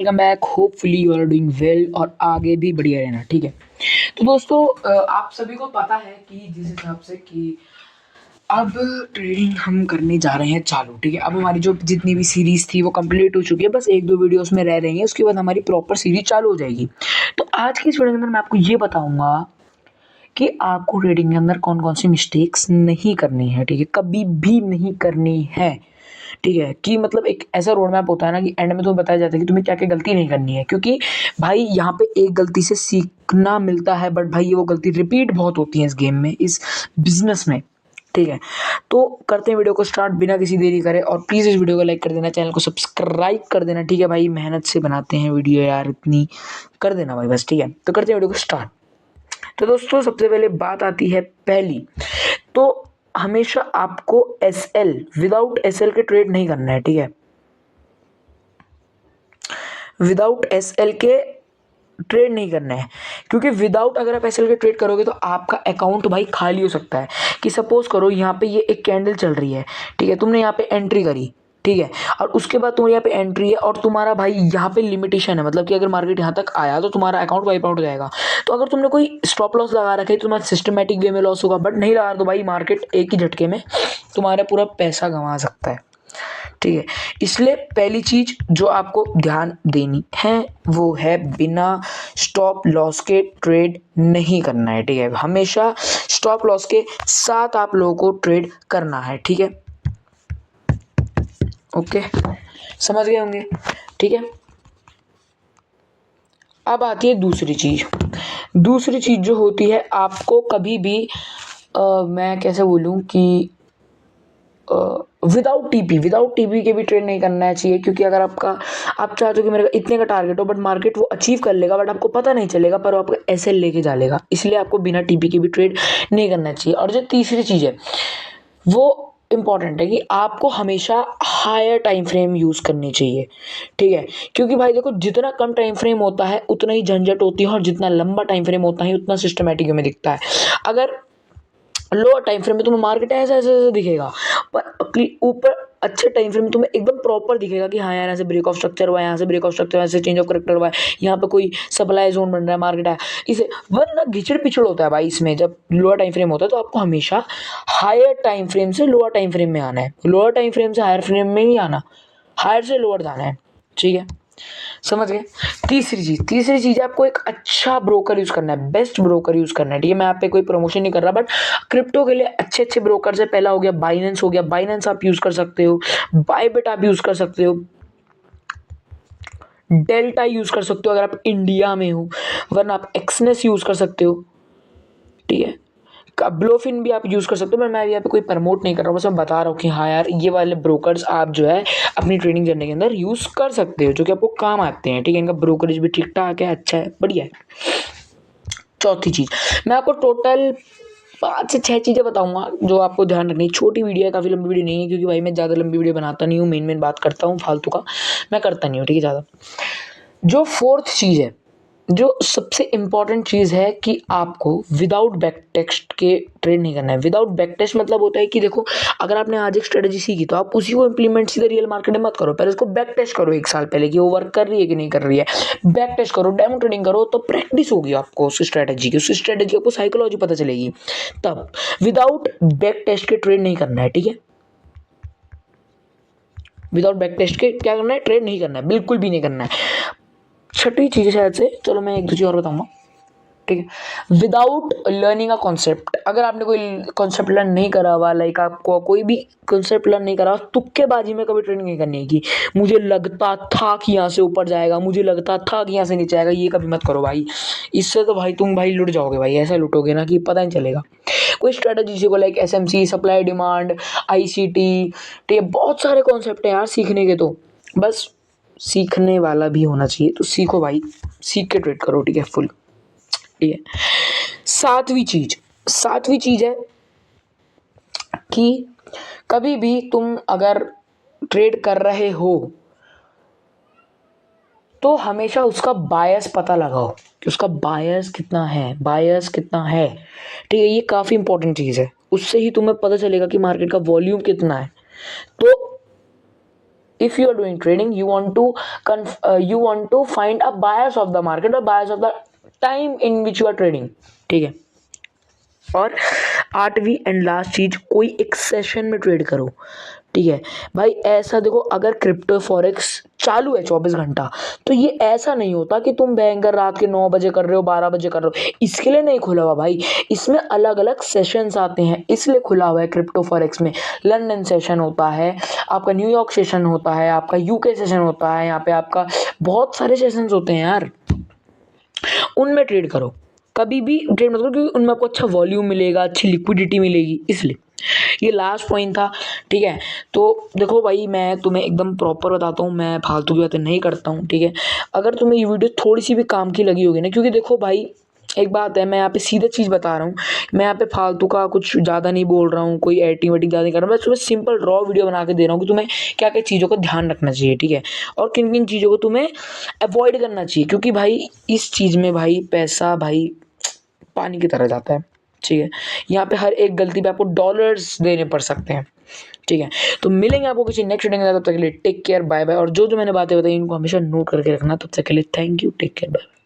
Welcome back. Hopefully you are doing well और आगे भी बढ़िया रहना। ठीक है, तो दोस्तों आप सभी को पता है कि जिस हिसाब से कि अब ट्रेडिंग हम करने जा रहे हैं चालू। ठीक है, अब हमारी जो जितनी भी सीरीज थी वो कंप्लीट हो चुकी है, बस एक दो वीडियोस में रह रही हैं, उसके बाद हमारी प्रॉपर सीरीज चालू हो जाएगी। तो आज की इस वीडियो के अंदर मैं आपको ये बताऊंगा कि आपको ट्रेडिंग के अंदर कौन कौन सी मिस्टेक्स नहीं करनी है। ठीक है, कभी भी नहीं करनी है। ठीक है, कि मतलब एक ऐसा रोड मैप होता है ना कि एंड में तुम्हें बताया जाता है कि तुम्हें क्या क्या गलती नहीं करनी है, क्योंकि भाई यहाँ पे एक गलती से सीखना मिलता है, बट भाई ये वो गलती रिपीट बहुत होती है इस गेम में, इस बिजनेस में। ठीक है, तो करते हैं वीडियो को स्टार्ट बिना किसी देरी करे, और प्लीज़ इस वीडियो को लाइक कर देना, चैनल को सब्सक्राइब कर देना। ठीक है भाई, मेहनत से बनाते हैं वीडियो यार, इतनी कर देना भाई बस। ठीक है, तो करते हैं वीडियो को स्टार्ट। तो दोस्तों सबसे पहले बात आती है पहली, तो हमेशा आपको एसएल विदाउट एसएल के ट्रेड नहीं करना है। ठीक है, विदाउट एसएल के ट्रेड नहीं करना है, क्योंकि विदाउट अगर आप एसएल के ट्रेड करोगे तो आपका अकाउंट भाई खाली हो सकता है। कि सपोज करो यहाँ पे ये एक कैंडल चल रही है, ठीक है, तुमने यहाँ पे एंट्री करी, ठीक है, और उसके बाद तुम्हारे यहाँ पे एंट्री है और तुम्हारा भाई यहाँ पे लिमिटेशन है, मतलब कि अगर मार्केट यहाँ तक आया तो तुम्हारा अकाउंट वाइप आउट हो जाएगा। तो अगर तुमने कोई स्टॉप लॉस लगा रखा है तो तुम्हारा सिस्टमेटिक वे में लॉस होगा, बट नहीं लगा तो भाई मार्केट एक ही झटके में तुम्हारा पूरा पैसा गंवा सकता है। ठीक है, इसलिए पहली चीज जो आपको ध्यान देनी है वो है बिना स्टॉप लॉस के ट्रेड नहीं करना है। ठीक है, हमेशा स्टॉप लॉस के साथ आप लोगों को ट्रेड करना है। ठीक है, ओके, समझ गए होंगे। ठीक है, अब आती है दूसरी चीज। दूसरी चीज जो होती है, आपको कभी भी मैं कैसे बोलूं कि विदाउट टीपी के भी ट्रेड नहीं करना चाहिए, क्योंकि अगर आप चाहते हो कि मेरे इतने का टारगेट हो, बट मार्केट वो अचीव कर लेगा, बट आपको पता नहीं चलेगा, पर वो आपको एसएल लेके जा लेगा, इसलिए आपको बिना टीपी के भी ट्रेड नहीं करना चाहिए। और जो तीसरी चीज़ है वो इंपॉर्टेंट है कि आपको हमेशा हायर टाइम फ्रेम यूज करनी चाहिए। ठीक है, क्योंकि भाई देखो, जितना कम टाइम फ्रेम होता है उतना ही झंझट होती है, और जितना लंबा टाइम फ्रेम होता है उतना सिस्टमैटिक में दिखता है। अगर लोअर टाइम फ्रेम में तुम्हें मार्केट ऐसा ऐसा ऐसा दिखेगा, पर ऊपर अच्छे टाइम फ्रेम में तुम्हें एकदम प्रॉपर दिखेगा कि हाँ यार, यहाँ से ब्रेक ऑफ स्ट्रक्चर हुआ है, यहाँ से ब्रेक ऑफ स्ट्रक्चर, यहाँ से चेंज ऑफ करेक्टर हुआ है, यहाँ पे कोई सप्लाई जोन बन रहा है, मार्केट है इसे, वरना घिचड़ पिछड़ होता है भाई इसमें। जब लोअर टाइम फ्रेम होता है तो आपको हमेशा हायर टाइम फ्रेम से लोअर टाइम फ्रेम में आना है, लोअर टाइम फ्रेम से हायर फ्रेम में नहीं आना, हायर से लोअर जाना है। ठीक है, समझ गए। तीसरी चीज आपको एक अच्छा ब्रोकर यूज करना है, बेस्ट ब्रोकर यूज करना है। ठीक है, मैं आप पे कोई प्रमोशन नहीं कर रहा, बट क्रिप्टो के लिए अच्छे अच्छे ब्रोकर से पहला हो गया बाइनेंस, हो गया बाइनेंस आप यूज कर सकते हो, बायबिट आप यूज कर सकते हो, डेल्टा यूज कर सकते हो अगर आप इंडिया में हो, वरना आप एक्सनेस यूज कर सकते हो। ठीक है, ब्लोफिन भी आप यूज कर सकते हो, मैं यहाँ पे कोई प्रमोट नहीं कर रहा हूँ, बस मैं बता रहा हूँ कि हाँ यार, ये वाले ब्रोकर्स आप जो है अपनी ट्रेडिंग करने के अंदर यूज कर सकते हो, जो कि आपको काम आते हैं। ठीक है, इनका ब्रोकरेज भी ठीक ठाक है, अच्छा है, बढ़िया है। चौथी चीज, मैं आपको टोटल 5 से 6 चीजें बताऊंगा जो आपको ध्यान रखनी है। छोटी वीडियो है, काफी लंबी वीडियो नहीं है, क्योंकि भाई मैं ज्यादा लंबी वीडियो बनाता नहीं हूँ, मेन बात करता हूँ, फालतू का मैं करता नहीं हूँ। ठीक है, ज्यादा। जो फोर्थ चीज है, जो सबसे इंपॉर्टेंट चीज है, कि आपको विदाउट बैक टेस्ट के ट्रेड नहीं करना है। विदाउट बैक टेस्ट मतलब होता है कि देखो, अगर आपने आज एक स्ट्रेटजी सीखी तो आप उसी को इंप्लीमेंट सीधे रियल मार्केट में मत करो, पहले उसको बैक टेस्ट करो 1 साल पहले कि वो वर्क कर रही है कि नहीं कर रही है। बैक टेस्ट करो, डेमो ट्रेडिंग करो, तो प्रैक्टिस होगी आपको उस स्ट्रेटजी की, उस स्ट्रेटजी की आपको साइकोलॉजी पता चलेगी। तब विदाउट बैक टेस्ट के ट्रेड नहीं करना है। ठीक है, विदाउट बैक टेस्ट के क्या करना है, ट्रेड नहीं करना है, बिल्कुल भी नहीं करना है। छठी चीज है शायद से, चलो मैं एक दो चीज और बताऊंगा। ठीक है, विदाउट लर्निंग अ कॉन्सेप्ट, अगर आपने कोई कॉन्सेप्ट लर्न नहीं करा हुआ, लाइक आपको कोई भी कॉन्सेप्ट लर्न नहीं करा, तुक्केबाजी में कभी ट्रेनिंग नहीं करनी है कि मुझे लगता था कि यहाँ से ऊपर जाएगा, मुझे लगता था कि यहाँ से नीचे आएगा, ये कभी मत करो भाई। इससे तो भाई तुम भाई लुट जाओगे भाई, ऐसा लुटोगे ना कि पता नहीं चलेगा। कोई स्ट्रेटजी सीखो, like SMC, supply demand, ICT. ठीक है, बहुत सारे कॉन्सेप्ट हैं यार सीखने के, तो बस सीखने वाला भी होना चाहिए, तो सीखो भाई, सीख के ट्रेड करो। ठीक है, फुल। ठीक है, सातवीं चीज है कि कभी भी तुम अगर ट्रेड कर रहे हो तो हमेशा उसका बायस पता लगाओ कि उसका बायस कितना है, ठीक है, ये काफी इंपॉर्टेंट चीज है, उससे ही तुम्हें पता चलेगा कि मार्केट का वॉल्यूम कितना है। तो if you are doing trading, you want to find a bias of the market or bias of the time in which you are trading, ठीक है। और आठवीं एंड लास्ट चीज, कोई एक सेशन में ट्रेड करो, ठीक है भाई। ऐसा देखो, अगर क्रिप्टो फॉरेक्स चालू है 24 घंटा, तो ये ऐसा नहीं होता कि तुम भयंकर रात के 9 बजे कर रहे हो, 12 बजे कर रहे हो, इसके लिए नहीं खुला हुआ भाई। इसमें अलग अलग सेशंस आते हैं, इसलिए खुला हुआ है क्रिप्टो फॉरेक्स में। लंदन सेशन होता है, आपका न्यूयॉर्क सेशन होता है, आपका यूके सेशन होता है, यहाँ पे आपका बहुत सारे सेशंस होते हैं यार, उनमें ट्रेड करो। कभी भी ट्रेड मत करो, क्योंकि उनमें आपको अच्छा वॉल्यूम मिलेगा, अच्छी लिक्विडिटी मिलेगी, इसलिए ये लास्ट पॉइंट था, ठीक है। तो देखो भाई, मैं तुम्हें एकदम प्रॉपर बताता हूँ, मैं फालतू की बातें नहीं करता हूँ, ठीक है। अगर तुम्हें ये वीडियो थोड़ी सी भी काम की लगी होगी ना, क्योंकि देखो भाई एक बात है, मैं यहाँ पे सीधे चीज़ बता रहा हूँ, मैं यहाँ पे फालतू का कुछ ज़्यादा नहीं बोल रहा हूँ, कोई एडिटिंग वेटिंग ज़्यादा नहीं कर रहा हूँ, मैं तुम्हें सिंपल रॉ वीडियो बना के दे रहा हूँ कि तुम्हें क्या क्या चीज़ों का ध्यान रखना चाहिए, ठीक है, और किन किन चीज़ों को तुम्हें अवॉइड करना चाहिए, क्योंकि भाई इस चीज़ में भाई पैसा भाई पानी की तरह जाता है, ठीक है। यहाँ पे हर एक गलती पे आपको डॉलर्स देने पड़ सकते हैं, ठीक है। तो मिलेंगे आपको किसी नेक्स्ट वीडियो में, तब तक के लिए टेक केयर, बाय बाय। और जो जो मैंने बातें बताई इनको हमेशा नोट करके रखना। तब तक के लिए thank you, take care, bye.